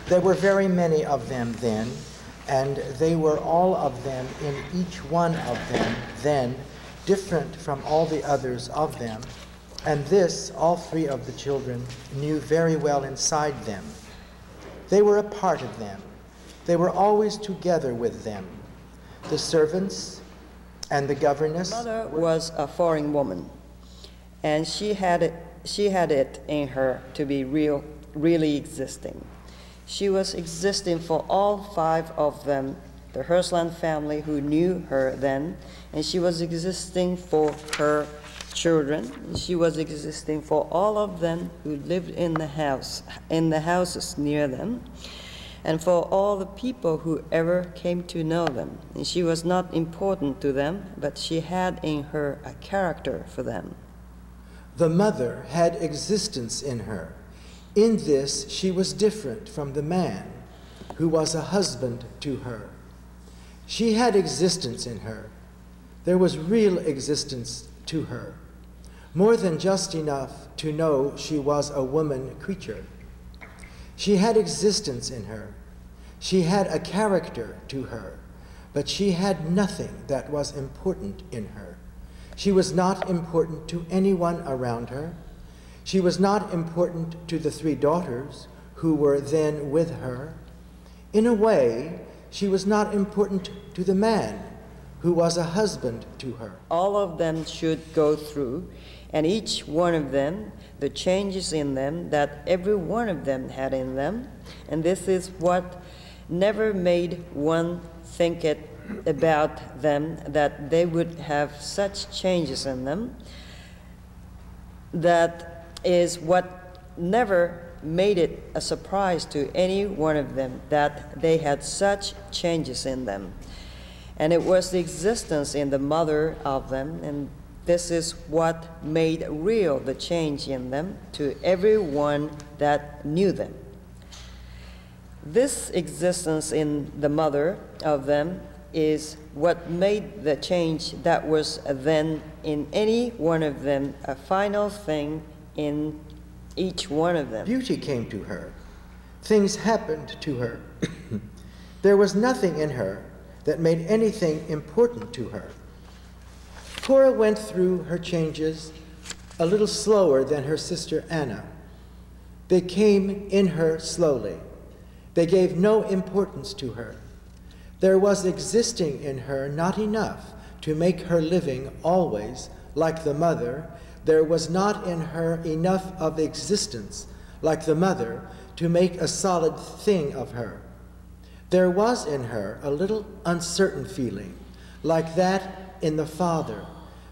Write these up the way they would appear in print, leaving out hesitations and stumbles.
There were very many of them then, and they were all of them in each one of them then, different from all the others of them. And this all three of the children knew very well inside them. They were a part of them. They were always together with them. The servants and the governess. Mother was a foreign woman, and she had it in her to be really existing. She was existing for all five of them, the Hersland family who knew her then, and she was existing for her children. She was existing for all of them who lived in the houses near them, and for all the people who ever came to know them. And she was not important to them, but she had in her a character for them. The mother had existence in her. In this, she was different from the man who was a husband to her. She had existence in her. There was real existence to her, more than just enough to know she was a woman creature. She had existence in her. She had a character to her, but she had nothing that was important in her. She was not important to anyone around her. She was not important to the three daughters who were then with her. In a way, she was not important to the man who was a husband to her. All of them should go through, and each one of them, the changes in them that every one of them had in them, and this is what never made one think it about them, that they would have such changes in them. That is what never made it a surprise to any one of them, that they had such changes in them. And it was the existence in the mother of them, and this is what made real the change in them to everyone that knew them. This existence in the mother of them is what made the change that was then in any one of them a final thing in each one of them. Beauty came to her. Things happened to her. There was nothing in her that made anything important to her. Cora went through her changes a little slower than her sister Anna. They came in her slowly. They gave no importance to her. There was existing in her not enough to make her living always like the mother. There was not in her enough of existence like the mother to make a solid thing of her. There was in her a little uncertain feeling like that in the father,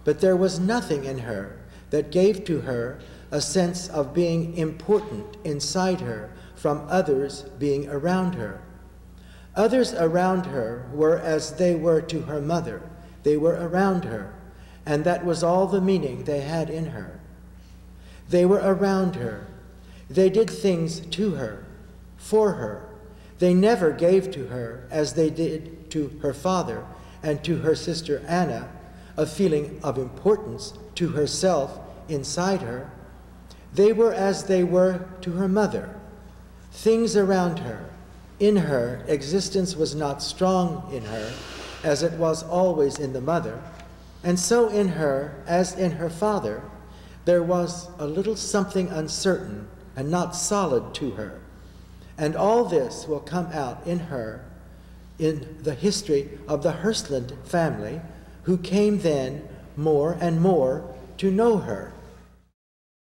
but there was nothing in her that gave to her a sense of being important inside her from others being around her. Others around her were as they were to her mother. They were around her, and that was all the meaning they had in her. They were around her. They did things to her, for her. They never gave to her, as they did to her father and to her sister Anna, a feeling of importance to herself inside her. They were as they were to her mother, things around her. In her, existence was not strong in her, as it was always in the mother, and so in her, as in her father, there was a little something uncertain and not solid to her. And all this will come out in her in the history of the Hersland family, who came then more and more to know her.